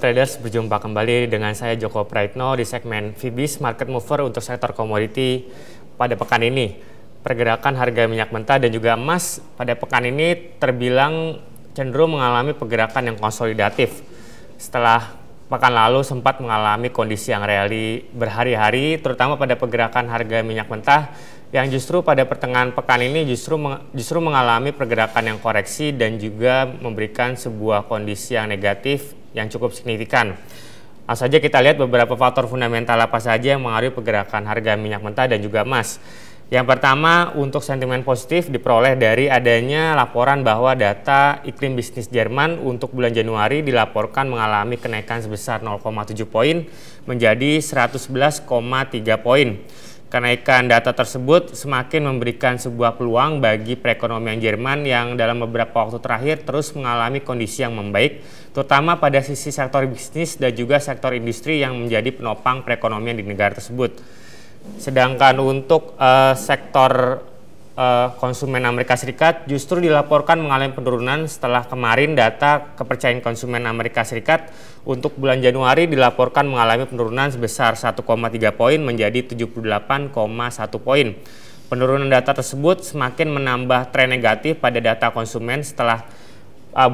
traders, berjumpa kembali dengan saya Joko Praitno di segmen VBIS Market Mover untuk sektor komoditi pada pekan ini. Pergerakan harga minyak mentah dan juga emas pada pekan ini terbilang cenderung mengalami pergerakan yang konsolidatif. Setelah pekan lalu sempat mengalami kondisi yang rally berhari-hari, terutama pada pergerakan harga minyak mentah yang justru pada pertengahan pekan ini justru mengalami pergerakan yang koreksi dan juga memberikan sebuah kondisi yang negatif yang cukup signifikan. Langsung saja kita lihat beberapa faktor fundamental apa saja yang mengaruhi pergerakan harga minyak mentah dan juga emas. Yang pertama, untuk sentimen positif diperoleh dari adanya laporan bahwa data iklim bisnis Jerman untuk bulan Januari dilaporkan mengalami kenaikan sebesar 0,7 poin menjadi 111,3 poin. Kenaikan data tersebut semakin memberikan sebuah peluang bagi perekonomian Jerman yang dalam beberapa waktu terakhir terus mengalami kondisi yang membaik, terutama pada sisi sektor bisnis dan juga sektor industri yang menjadi penopang perekonomian di negara tersebut. Sedangkan untuk sektor konsumen Amerika Serikat justru dilaporkan mengalami penurunan setelah kemarin data kepercayaan konsumen Amerika Serikat untuk bulan Januari dilaporkan mengalami penurunan sebesar 1,3 poin menjadi 78,1 poin. Penurunan data tersebut semakin menambah tren negatif pada data konsumen setelah satu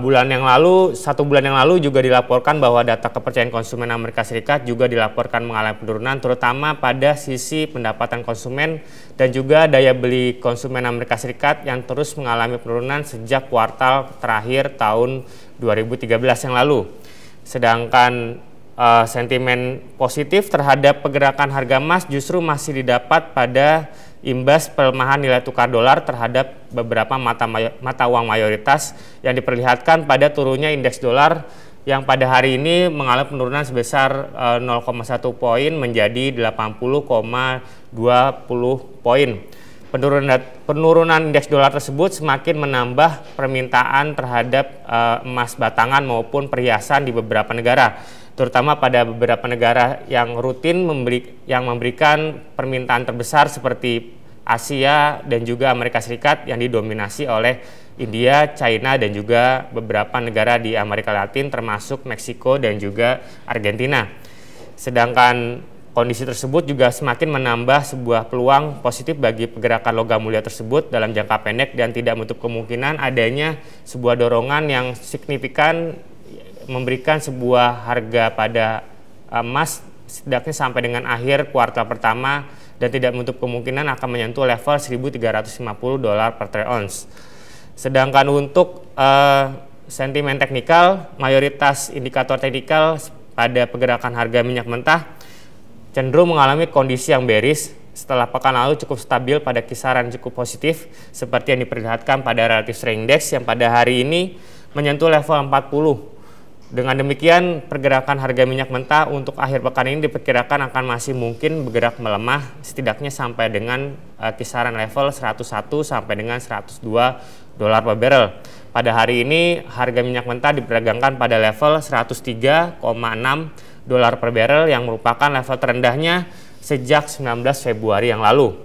bulan yang lalu juga dilaporkan bahwa data kepercayaan konsumen Amerika Serikat juga dilaporkan mengalami penurunan terutama pada sisi pendapatan konsumen dan juga daya beli konsumen Amerika Serikat yang terus mengalami penurunan sejak kuartal terakhir tahun 2013 yang lalu. Sedangkan sentimen positif terhadap pergerakan harga emas justru masih didapat pada imbas pelemahan nilai tukar dolar terhadap beberapa mata uang mayoritas yang diperlihatkan pada turunnya indeks dolar yang pada hari ini mengalami penurunan sebesar 0,1 poin menjadi 80,20 poin. Penurunan indeks dolar tersebut semakin menambah permintaan terhadap emas batangan maupun perhiasan di beberapa negara, terutama pada beberapa negara yang rutin memberikan permintaan terbesar seperti Asia dan juga Amerika Serikat yang didominasi oleh India, China dan juga beberapa negara di Amerika Latin termasuk Meksiko dan juga Argentina. Sedangkan kondisi tersebut juga semakin menambah sebuah peluang positif bagi pergerakan logam mulia tersebut dalam jangka pendek dan tidak menutup kemungkinan adanya sebuah dorongan yang signifikan memberikan sebuah harga pada emas setidaknya sampai dengan akhir kuartal pertama dan tidak menutup kemungkinan akan menyentuh level $1.350 per troy ounce. Sedangkan untuk sentimen teknikal, mayoritas indikator teknikal pada pergerakan harga minyak mentah cenderung mengalami kondisi yang bearish setelah pekan lalu cukup stabil pada kisaran cukup positif seperti yang diperlihatkan pada relative strength index yang pada hari ini menyentuh level 40. Dengan demikian, pergerakan harga minyak mentah untuk akhir pekan ini diperkirakan akan masih mungkin bergerak melemah setidaknya sampai dengan kisaran level 101 sampai dengan 102 dolar per barrel. Pada hari ini, harga minyak mentah diperdagangkan pada level 103,6 dolar per barrel yang merupakan level terendahnya sejak 19 Februari yang lalu.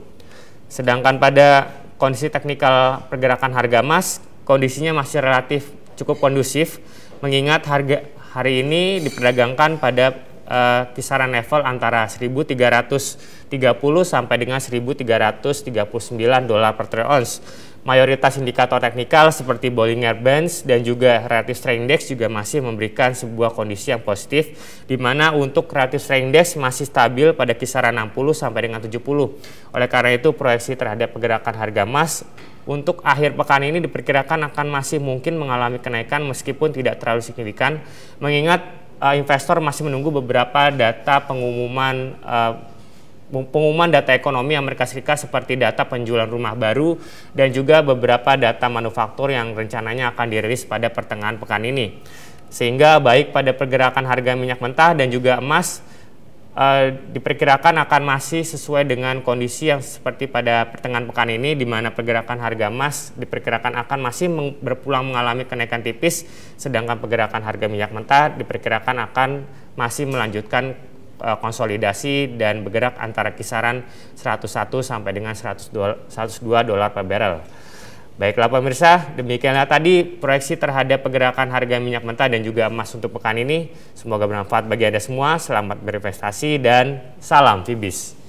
Sedangkan pada kondisi teknikal pergerakan harga emas, kondisinya masih relatif cukup kondusif, mengingat harga hari ini diperdagangkan pada kisaran level antara 1.330 sampai dengan 1.339 dolar per troy ounce. Mayoritas indikator teknikal seperti Bollinger Bands dan juga Relative Strength Index juga masih memberikan sebuah kondisi yang positif, di mana untuk Relative Strength Index masih stabil pada kisaran 60 sampai dengan 70. Oleh karena itu, proyeksi terhadap pergerakan harga emas untuk akhir pekan ini diperkirakan akan masih mungkin mengalami kenaikan meskipun tidak terlalu signifikan, mengingat investor masih menunggu beberapa data pengumuman data ekonomi Amerika Serikat seperti data penjualan rumah baru dan juga beberapa data manufaktur yang rencananya akan dirilis pada pertengahan pekan ini. Sehingga baik pada pergerakan harga minyak mentah dan juga emas diperkirakan akan masih sesuai dengan kondisi yang seperti pada pertengahan pekan ini, di mana pergerakan harga emas diperkirakan akan masih berpulang mengalami kenaikan tipis, sedangkan pergerakan harga minyak mentah diperkirakan akan masih melanjutkan konsolidasi dan bergerak antara kisaran 101 sampai dengan 102 dolar per barrel. Baiklah pemirsa, demikianlah tadi proyeksi terhadap pergerakan harga minyak mentah dan juga emas untuk pekan ini. Semoga bermanfaat bagi Anda semua. Selamat berinvestasi dan salam Fibis.